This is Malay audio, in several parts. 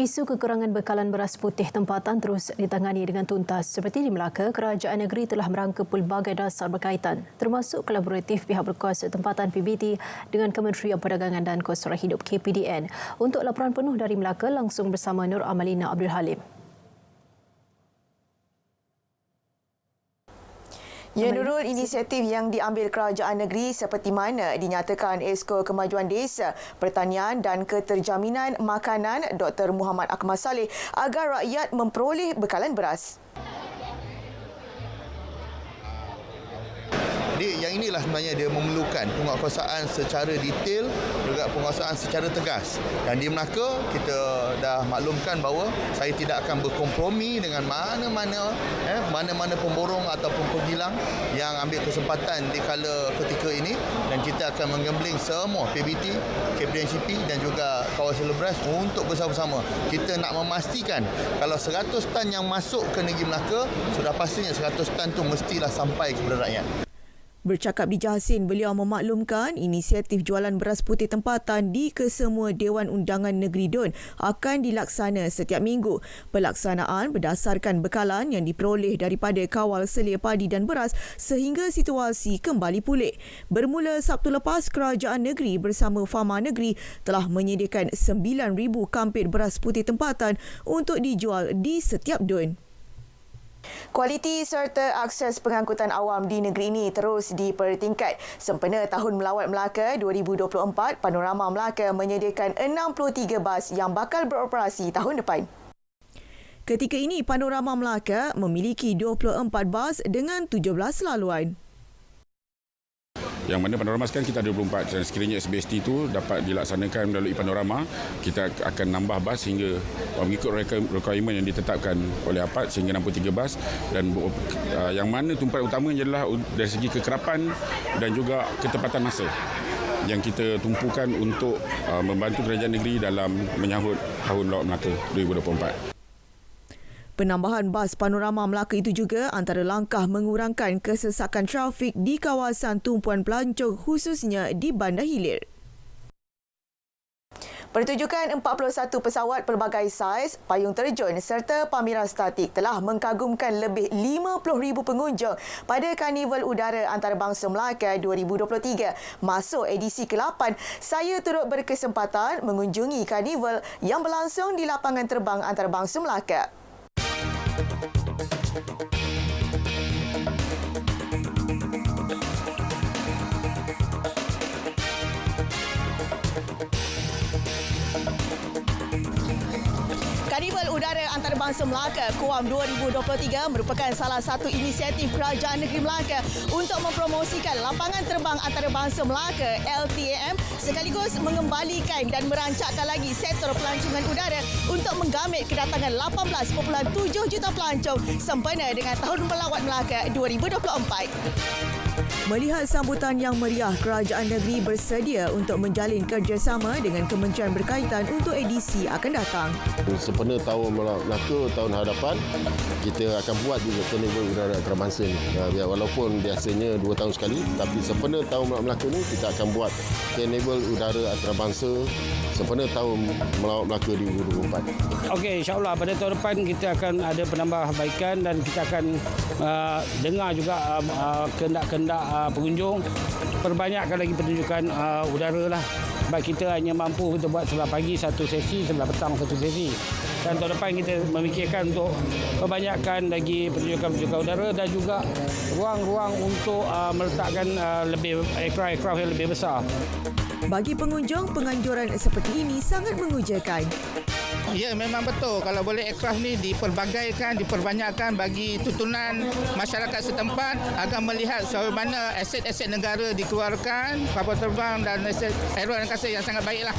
Isu kekurangan bekalan beras putih tempatan terus ditangani dengan tuntas. Seperti di Melaka, kerajaan negeri telah merangka pelbagai dasar berkaitan, termasuk kolaboratif pihak berkuasa tempatan PBT dengan Kementerian Perdagangan dan Keselamatan Hidup KPDN. Untuk laporan penuh dari Melaka, langsung bersama Nur Amalina Abdul Halim. Ya Nurul, inisiatif yang diambil kerajaan negeri seperti mana dinyatakan Esko Kemajuan Desa, Pertanian dan Keterjaminan Makanan Dr. Muhammad Akmal Saleh agar rakyat memperoleh bekalan beras. Yang inilah sebenarnya dia memerlukan penguatkuasaan secara detail juga penguatkuasaan secara tegas. Dan di Melaka kita dah maklumkan bahawa saya tidak akan berkompromi dengan mana-mana pemborong ataupun penghilang yang ambil kesempatan di kala ketika ini, dan kita akan menggambling semua PBT, KPDNCP dan juga kawasan beras untuk bersama-sama kita nak memastikan kalau 100 tan yang masuk ke negeri Melaka, sudah pastinya 100 tan tu mestilah sampai kepada rakyat. Bercakap di Jahasin, beliau memaklumkan inisiatif jualan beras putih tempatan di kesemua Dewan Undangan Negeri DUN akan dilaksana setiap minggu. Pelaksanaan berdasarkan bekalan yang diperoleh daripada kawal selia padi dan beras sehingga situasi kembali pulih. Bermula Sabtu lepas, kerajaan negeri bersama Fama Negeri telah menyediakan 9,000 kampit beras putih tempatan untuk dijual di setiap DUN. Kualiti serta akses pengangkutan awam di negeri ini terus dipertingkat. Sempena Tahun Melawat Melaka 2024, Panorama Melaka menyediakan 63 bas yang bakal beroperasi tahun depan. Ketika ini, Panorama Melaka memiliki 24 bas dengan 17 laluan. Yang mana Panorama sekarang kita ada 24, dan sekiranya SBST itu dapat dilaksanakan melalui Panorama, kita akan nambah bas hingga mengikut requirement yang ditetapkan oleh APAD sehingga 63 bas, dan yang mana tumpuan utamanya adalah dari segi kekerapan dan juga ketepatan masa yang kita tumpukan untuk membantu kerajaan negeri dalam menyahut Tahun Melawat Melaka 2024. Penambahan bas Panorama Melaka itu juga antara langkah mengurangkan kesesakan trafik di kawasan tumpuan pelancong khususnya di Bandar Hilir. Pertunjukan 41 pesawat pelbagai saiz, payung terjun serta pameran statik telah mengkagumkan lebih 50,000 pengunjung pada Karnival Udara Antarabangsa Melaka 2023. Masuk edisi ke-8, saya turut berkesempatan mengunjungi karnival yang berlangsung di lapangan terbang Antarabangsa Melaka. Karnival Udara Antarabangsa Melaka KUAM 2023 merupakan salah satu inisiatif Kerajaan Negeri Melaka untuk mempromosikan lapangan terbang antarabangsa Melaka LTAM sekaligus mengembalikan dan merancakkan lagi sektor pelancongan udara untuk menggamit kedatangan 18.7 juta pelancong sempena dengan Tahun Melawat Melaka 2024. Melihat sambutan yang meriah, kerajaan negeri bersedia untuk menjalin kerjasama dengan kementerian berkaitan untuk edisi akan datang. Sempena Tahun Melaka tahun hadapan, kita akan buat juga Karnival Udara Antarabangsa ni. Walaupun biasanya 2 tahun sekali, tapi sempena Tahun Melaka ni kita akan buat Karnival Udara Antarabangsa sempena Tahun Melawat Melaka 2024. Okey, insya-Allah pada tahun depan kita akan ada penambahbaikan dan kita akan dengar juga kehendak-kehendak pengunjung, perbanyakkan lagi pertunjukan udara lah. Sebab kita hanya mampu untuk buat sebelah pagi satu sesi, sebelah petang satu sesi. Dan tahun depan kita memikirkan untuk perbanyakkan lagi pertunjukan-pertunjukan udara dan juga ruang-ruang untuk meletakkan lebih aircraft yang lebih besar. Bagi pengunjung, penganjuran seperti ini sangat mengujakan. Ya, memang betul. Kalau boleh aircraft ni diperbagaikan, diperbanyakkan bagi tutunan masyarakat setempat agar melihat bagaimana aset-aset negara dikeluarkan, kapal terbang dan aset aeroan angkasa yang sangat baiklah.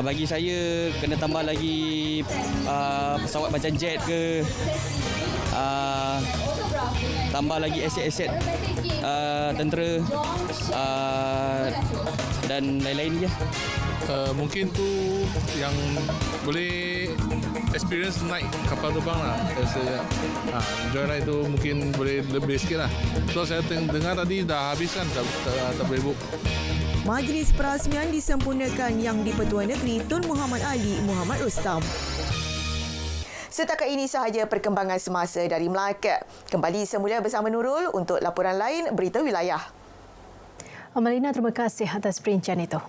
Bagi saya kena tambah lagi pesawat macam jet ke, tambah lagi aset-aset tentera dan lain-lain je. Mungkin tu yang boleh experience naik kapal terbang lah. Enjoy ride tu mungkin boleh lebih sikit lah. So saya dengar tadi dah habis kan, tak boleh book. Majlis perasmian disempurnakan yang di-Pertuan Negeri Tun Muhammad Ali Muhammad Rustam. Setakat ini sahaja perkembangan semasa dari Melaka. Kembali semula bersama Nurul untuk laporan lain Berita Wilayah. Amalina, terima kasih atas perincian itu.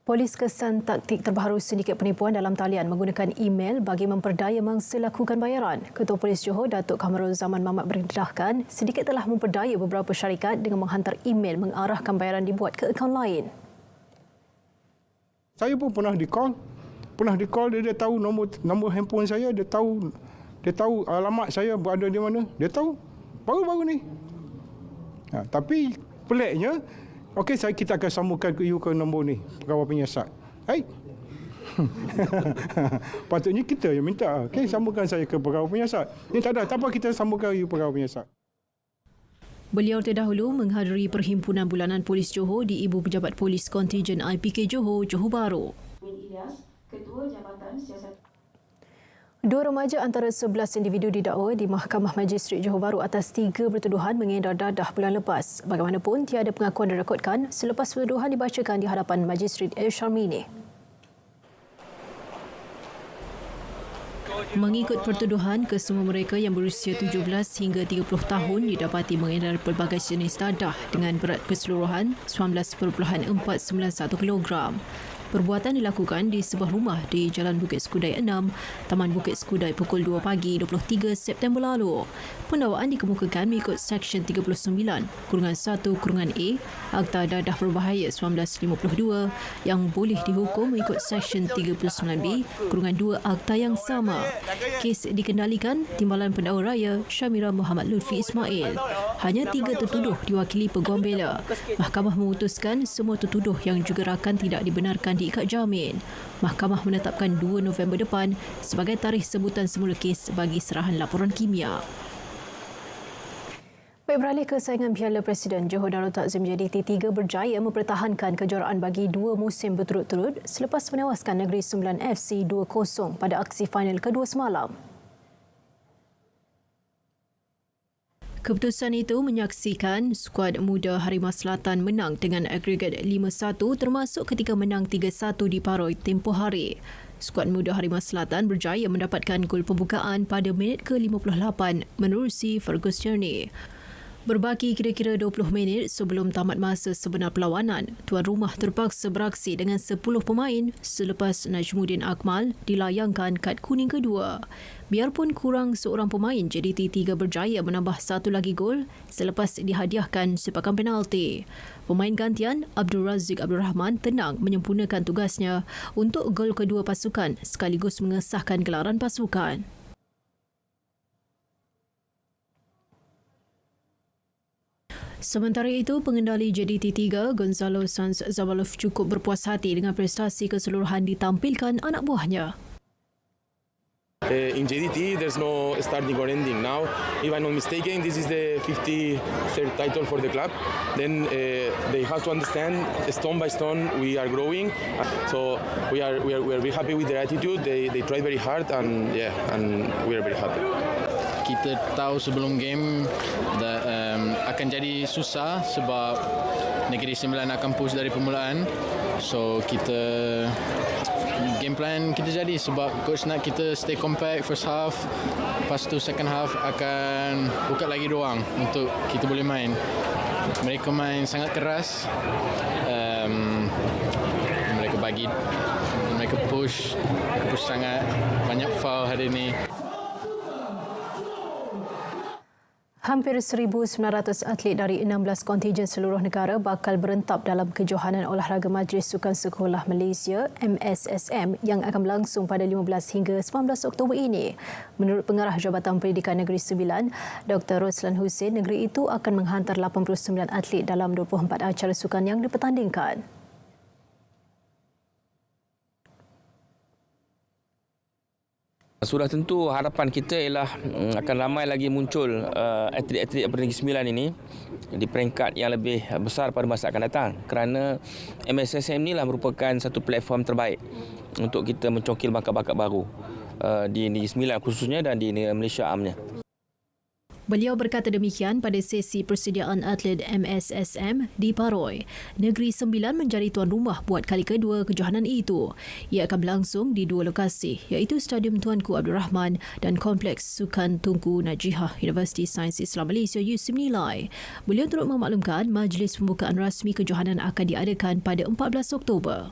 Polis kesan taktik terbaru sindiket penipuan dalam talian menggunakan email bagi memperdaya mangsa lakukan bayaran. Ketua Polis Johor, Datuk Kamarul Zaman Mamat berdedahkan sindiket telah memperdaya beberapa syarikat dengan menghantar email mengarahkan bayaran dibuat ke akaun lain. Saya pun pernah di call, dia tahu nombor handphone saya, dia tahu alamat saya berada di mana, dia tahu baru-baru ni. Tapi peliknya, okey, kita akan sambungkan ke you ke nombor ni, pegawai penyiasat. Hai. Patutnya kita yang minta. Okey, sambungkan saya ke pegawai penyiasat. Ni tak apa kita sambungkan you pegawai penyiasat. Beliau terdahulu menghadiri Perhimpunan Bulanan Polis Johor di Ibu Pejabat Polis Kontijen IPK Johor, Johor Bahru. Ketua Jabatan Siasat. Dua remaja antara 11 individu didakwa di Mahkamah Majistret Johor Bahru atas 3 pertuduhan mengedar dadah bulan lepas. Bagaimanapun, tiada pengakuan direkodkan selepas pertuduhan dibacakan di hadapan Majistret El Sharmini. Mengikut pertuduhan, kesemua mereka yang berusia 17 hingga 30 tahun didapati mengedar pelbagai jenis dadah dengan berat keseluruhan 19.491 kilogram. Perbuatan dilakukan di sebuah rumah di Jalan Bukit Skudai 6, Taman Bukit Skudai pukul 2 pagi 23 September lalu. Pendakwaan dikemukakan mengikut Seksyen 39(1)(a) Akta Dadah Berbahaya 1952 yang boleh dihukum mengikut Seksyen 39(b)(2) Akta yang sama. Kes dikendalikan Timbalan Pendakwa Raya Syamira Muhammad Lutfi Ismail. Hanya 3 tertuduh diwakili peguam bela. Mahkamah memutuskan semua tertuduh yang juga rakan tidak dibenarkan diikat jamin. Mahkamah menetapkan 2 November depan sebagai tarikh sebutan semula kes bagi serahan laporan kimia. Baik, beralih ke saingan Piala Presiden, Johor Darul Takzim JDT3 berjaya mempertahankan kejuaraan bagi 2 musim berturut-turut selepas menewaskan Negeri Sembilan FC 2-0 pada aksi final kedua semalam. Keputusan itu menyaksikan skuad muda Harimau Selatan menang dengan agregat 5-1 termasuk ketika menang 3-1 di Paroi tempoh hari. Skuad muda Harimau Selatan berjaya mendapatkan gol pembukaan pada minit ke-58 menerusi Fergus Journey. Berbaki kira-kira 20 minit sebelum tamat masa sebenar perlawanan, tuan rumah terpaksa beraksi dengan 10 pemain selepas Najmuddin Akmal dilayangkan kad kuning kedua. Biarpun kurang seorang pemain, JDT3 berjaya menambah satu lagi gol selepas dihadiahkan sepakan penalti. Pemain gantian Abdul Razik Abdul Rahman tenang menyempurnakan tugasnya untuk gol kedua pasukan sekaligus mengesahkan gelaran pasukan. Sementara itu, pengendali JDT3 Gonzalo Sanz Zabalov cukup berpuas hati dengan prestasi keseluruhan ditampilkan anak buahnya. In JDT, there's no starting or ending. Now, if I'm not mistaken, this is the 53rd title for the club. Then they have to understand, stone by stone, we are growing. So we are very happy with their attitude. They tried very hard, and we are very happy. Kita tahu sebelum game akan jadi susah sebab Negeri Sembilan akan push dari permulaan. So kita game plan kita jadi sebab coach nak kita stay compact first half, lepas tu second half akan buka lagi ruang untuk kita boleh main. Mereka main sangat keras. Mereka push sangat, banyak foul hari ini. Hampir 1,900 atlet dari 16 kontijen seluruh negara bakal berentap dalam Kejohanan Olahraga Majlis Sukan Sekolah Malaysia MSSM yang akan berlangsung pada 15 hingga 19 Oktober ini. Menurut Pengarah Jabatan Pendidikan Negeri Sembilan, Dr. Roslan Hussein, negeri itu akan menghantar 89 atlet dalam 24 acara sukan yang dipertandingkan. Sudah tentu harapan kita ialah akan ramai lagi muncul atlet-atlet daripada Negeri Sembilan ini di peringkat yang lebih besar pada masa akan datang, kerana MSSM inilah merupakan satu platform terbaik untuk kita mencongkil bakat-bakat baru di Negeri Sembilan khususnya dan di Malaysia amnya. Beliau berkata demikian pada sesi persediaan atlet MSSM di Paroi. Negeri Sembilan menjadi tuan rumah buat kali kedua kejohanan itu. Ia akan berlangsung di 2 lokasi iaitu Stadium Tuanku Abdul Rahman dan Kompleks Sukan Tunku Najihah Universiti Sains Islam Malaysia USIM Nilai. Beliau turut memaklumkan majlis pembukaan rasmi kejohanan akan diadakan pada 14 Oktober.